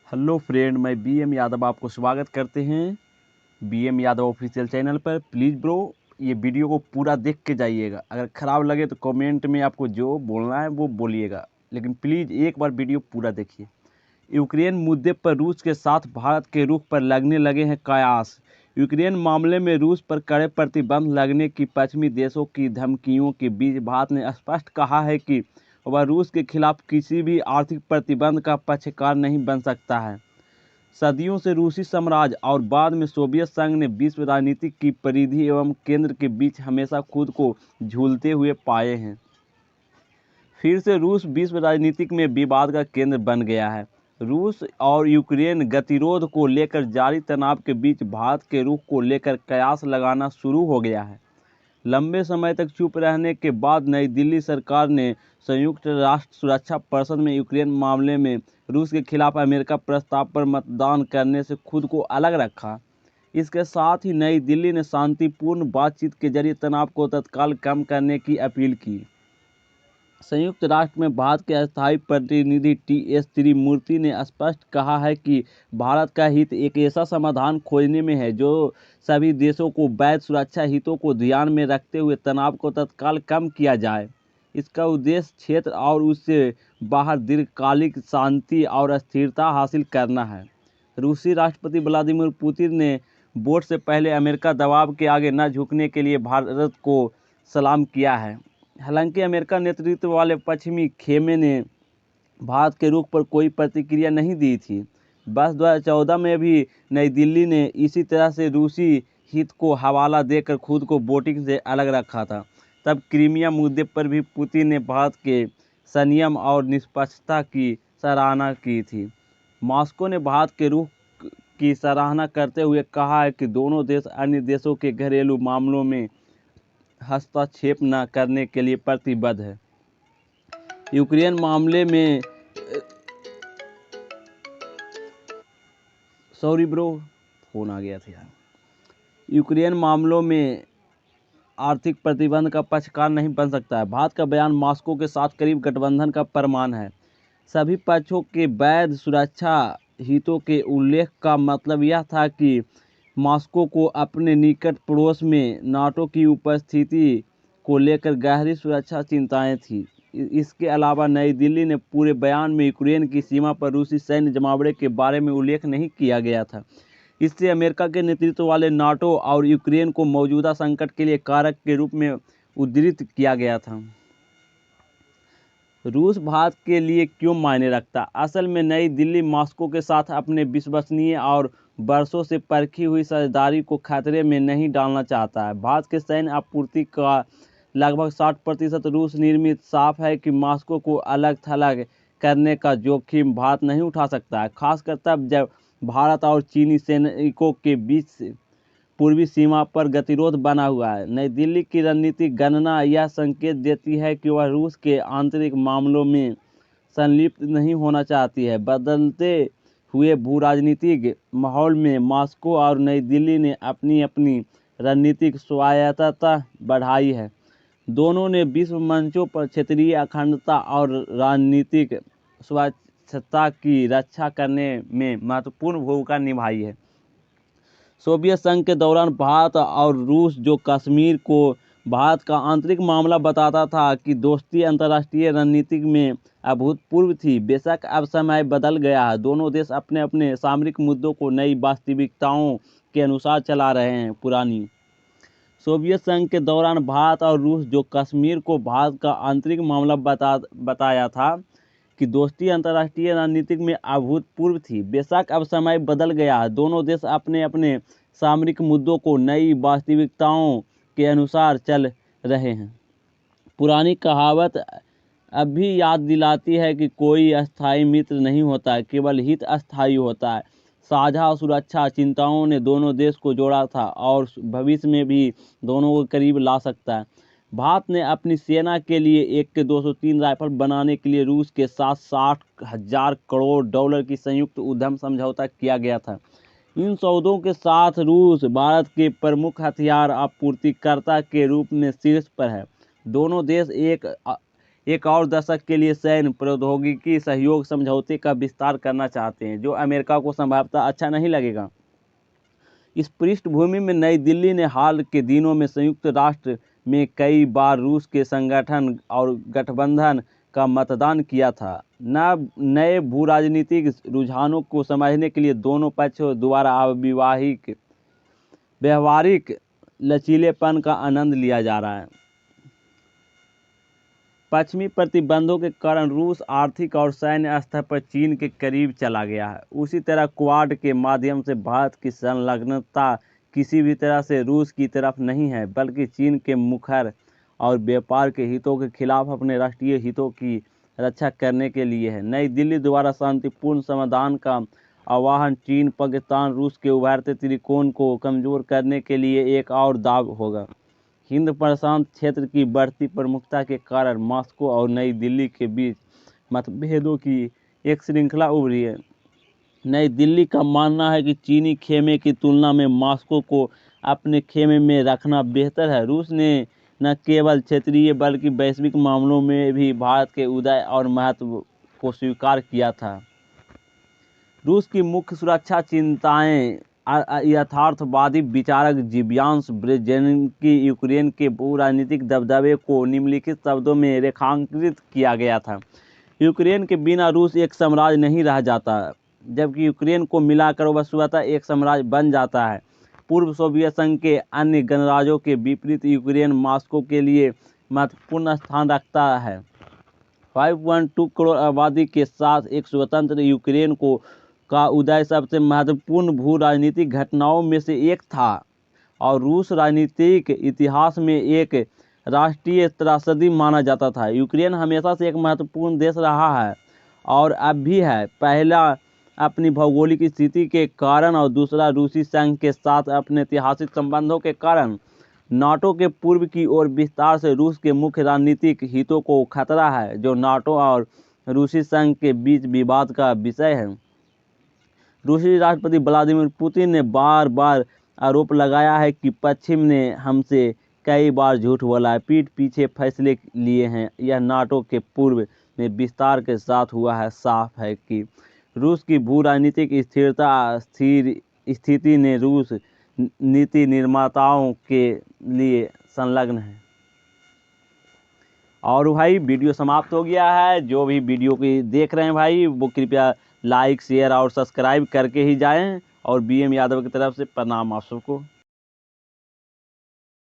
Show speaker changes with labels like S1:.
S1: Hello friend, मैं BM Yadav आपको स्वागत करते हैं बीएम यादव ऑफिशियल चैनल पर। प्लीज़ ब्रो, ये वीडियो को पूरा देख के जाइएगा। अगर ख़राब लगे तो कमेंट में आपको जो बोलना है वो बोलिएगा, लेकिन प्लीज़ एक बार वीडियो पूरा देखिए। यूक्रेन मुद्दे पर रूस के साथ भारत के रुख पर लगने लगे हैं कयास। यूक्रेन मामले में रूस पर कड़े प्रतिबंध लगने की पश्चिमी देशों की धमकियों के बीच भारत ने स्पष्ट कहा है कि वह रूस के खिलाफ किसी भी आर्थिक प्रतिबंध का पक्षकार नहीं बन सकता है। सदियों से रूसी साम्राज्य और बाद में सोवियत संघ ने विश्व राजनीति की परिधि एवं केंद्र के बीच हमेशा खुद को झूलते हुए पाए हैं। फिर से रूस विश्व राजनीति में विवाद का केंद्र बन गया है। रूस और यूक्रेन गतिरोध को लेकर जारी तनाव के बीच भारत के रुख को लेकर कयास लगाना शुरू हो गया है। लंबे समय तक चुप रहने के बाद नई दिल्ली सरकार ने संयुक्त राष्ट्र सुरक्षा परिषद में यूक्रेन मामले में रूस के खिलाफ अमेरिका प्रस्ताव पर मतदान करने से खुद को अलग रखा। इसके साथ ही नई दिल्ली ने शांतिपूर्ण बातचीत के जरिए तनाव को तत्काल कम करने की अपील की। संयुक्त राष्ट्र में भारत के अस्थायी प्रतिनिधि टी.एस. त्रिमूर्ति ने स्पष्ट कहा है कि भारत का हित एक ऐसा समाधान खोजने में है जो सभी देशों को वैध सुरक्षा हितों को ध्यान में रखते हुए तनाव को तत्काल कम किया जाए। इसका उद्देश्य क्षेत्र और उससे बाहर दीर्घकालिक शांति और स्थिरता हासिल करना है। रूसी राष्ट्रपति व्लादिमीर पुतिन ने वोट से पहले अमेरिका दबाव के आगे न झुकने के लिए भारत को सलाम किया है। हालांकि अमेरिका नेतृत्व वाले पश्चिमी खेमे ने भारत के रुख पर कोई प्रतिक्रिया नहीं दी थी। वर्ष 2014 में भी नई दिल्ली ने इसी तरह से रूसी हित को हवाला देकर खुद को वोटिंग से अलग रखा था। तब क्रीमिया मुद्दे पर भी पुतिन ने भारत के संयम और निष्पक्षता की सराहना की थी। मॉस्को ने भारत के रुख की सराहना करते हुए कहा है कि दोनों देश अन्य देशों के घरेलू मामलों में हस्तक्षेप न करने के लिए प्रतिबद्ध है। यूक्रेन मामले में फोन आ गया था यार। यूक्रेन मामलों में आर्थिक प्रतिबंध का पक्षकार नहीं बन सकता है। भारत का बयान मॉस्को के साथ करीब गठबंधन का प्रमाण है। सभी पक्षों के वैध सुरक्षा हितों के उल्लेख का मतलब यह था कि मॉस्को को अपने निकट पड़ोस में नाटो की उपस्थिति को लेकर गहरी सुरक्षा चिंताएं थीं। इसके अलावा नई दिल्ली ने पूरे बयान में यूक्रेन की सीमा पर रूसी सैन्य जमावड़े के बारे में उल्लेख नहीं किया गया था। इससे अमेरिका के नेतृत्व वाले नाटो और यूक्रेन को मौजूदा संकट के लिए कारक के रूप में उद्धृत किया गया था। रूस भारत के लिए क्यों मायने रखता? असल में नई दिल्ली मॉस्को के साथ अपने विश्वसनीय और वर्षों से परखी हुई साझेदारी को खतरे में नहीं डालना चाहता है। भारत के सैन्य आपूर्ति का लगभग 60% रूस निर्मित। साफ है कि मॉस्को को अलग थलग करने का जोखिम भारत नहीं उठा सकता है, खासकर तब जब भारत और चीनी सैनिकों के बीच पूर्वी सीमा पर गतिरोध बना हुआ है। नई दिल्ली की रणनीतिक गणना यह संकेत देती है कि वह रूस के आंतरिक मामलों में संलिप्त नहीं होना चाहती है। बदलते हुए भू राजनीतिक माहौल में मॉस्को और नई दिल्ली ने अपनी अपनी रणनीतिक स्वायत्तता बढ़ाई है। दोनों ने विश्व मंचों पर क्षेत्रीय अखंडता और राजनीतिक स्वच्छता की रक्षा करने में महत्वपूर्ण भूमिका निभाई है। सोवियत संघ के दौरान भारत और रूस जो कश्मीर को भारत का आंतरिक मामला बताता था कि दोस्ती अंतर्राष्ट्रीय रणनीति में अभूतपूर्व थी। बेशक अब समय बदल गया है। दोनों देश अपने अपने सामरिक मुद्दों को नई वास्तविकताओं के अनुसार चला रहे हैं। पुरानी सोवियत संघ के दौरान भारत और रूस जो कश्मीर को भारत का आंतरिक मामला बताया था कि दोस्ती अंतर्राष्ट्रीय रणनीति में अभूतपूर्व थी। बेशक अब समय बदल गया है। दोनों देश अपने अपने सामरिक मुद्दों को नई वास्तविकताओं के अनुसार चल रहे हैं। पुरानी कहावत अब भी याद दिलाती है कि कोई अस्थायी मित्र नहीं होता, केवल हित अस्थायी होता है। साझा सुरक्षा चिंताओं ने दोनों देश को जोड़ा था और भविष्य में भी दोनों को करीब ला सकता है। भारत ने अपनी सेना के लिए एक के 203 राइफल बनाने के लिए रूस के साथ 60,000 करोड़ डॉलर की संयुक्त उद्यम समझौता किया गया था। इन सौदों के साथ रूस भारत के प्रमुख हथियार आपूर्तिकर्ता के रूप में शीर्ष पर है। दोनों देश एक और दशक के लिए सैन्य प्रौद्योगिकी सहयोग समझौते का विस्तार करना चाहते हैं, जो अमेरिका को संभवतः अच्छा नहीं लगेगा। इस पृष्ठभूमि में नई दिल्ली ने हाल के दिनों में संयुक्त राष्ट्र में कई बार रूस के संगठन और गठबंधन का मतदान किया था। नए भू राजनीतिक रुझानों को समझने के लिए दोनों पक्षों द्वारा व्यवहारिक लचीलेपन का आनंद लिया जा रहा है। पश्चिमी प्रतिबंधों के कारण रूस आर्थिक और सैन्य स्तर पर चीन के करीब चला गया है। उसी तरह क्वाड के माध्यम से भारत की संलग्नता किसी भी तरह से रूस की तरफ नहीं है, बल्कि चीन के मुखर और व्यापार के हितों के खिलाफ अपने राष्ट्रीय हितों की रक्षा करने के लिए है। नई दिल्ली द्वारा शांतिपूर्ण समाधान का आह्वान चीन, पाकिस्तान, रूस के उभरते त्रिकोण को कमजोर करने के लिए एक और दाव होगा। हिंद प्रशांत क्षेत्र की बढ़ती प्रमुखता के कारण मॉस्को और नई दिल्ली के बीच मतभेदों की एक श्रृंखला उभरी है। नई दिल्ली का मानना है कि चीनी खेमे की तुलना में मॉस्को को अपने खेमे में रखना बेहतर है। रूस ने न केवल क्षेत्रीय बल्कि वैश्विक मामलों में भी भारत के उदय और महत्व को स्वीकार किया था। रूस की मुख्य सुरक्षा चिंताएं यथार्थवादी विचारक जिब्यांश ब्रेजेन्स्की यूक्रेन के भू राजनीतिक दबदबे को निम्नलिखित शब्दों में रेखांकित किया गया था। यूक्रेन के बिना रूस एक साम्राज्य नहीं रह जाता, जबकि यूक्रेन को मिलाकर वह स्वतः एक साम्राज्य बन जाता है। पूर्व सोवियत संघ के अन्य गणराज्यों के विपरीत यूक्रेन मॉस्को के लिए महत्वपूर्ण स्थान रखता है। 5.2 करोड़ आबादी के साथ एक स्वतंत्र यूक्रेन का उदय सबसे महत्वपूर्ण भू राजनीतिक घटनाओं में से एक था और रूस राजनीतिक इतिहास में एक राष्ट्रीय त्रासदी माना जाता था। यूक्रेन हमेशा से एक महत्वपूर्ण देश रहा है और अब भी है। पहला अपनी भौगोलिक स्थिति के कारण और दूसरा रूसी संघ के साथ अपने ऐतिहासिक संबंधों के कारण। नाटो के पूर्व की ओर विस्तार से रूस के मुख्य राजनीतिक हितों को खतरा है, जो नाटो और रूसी संघ के बीच विवाद का विषय है। रूसी राष्ट्रपति व्लादिमीर पुतिन ने बार बार आरोप लगाया है कि पश्चिम ने हमसे कई बार झूठ बोला है, पीठ पीछे फैसले लिए हैं। यह नाटो के पूर्व में विस्तार के साथ हुआ है। साफ है कि रूस की भू राजनीतिक स्थिति ने रूस नीति निर्माताओं के लिए संलग्न है। और भाई वीडियो समाप्त हो गया है। जो भी वीडियो की देख रहे हैं भाई, वो कृपया लाइक, शेयर और सब्सक्राइब करके ही जाएं। और BM यादव की तरफ से प्रणाम आप सबको।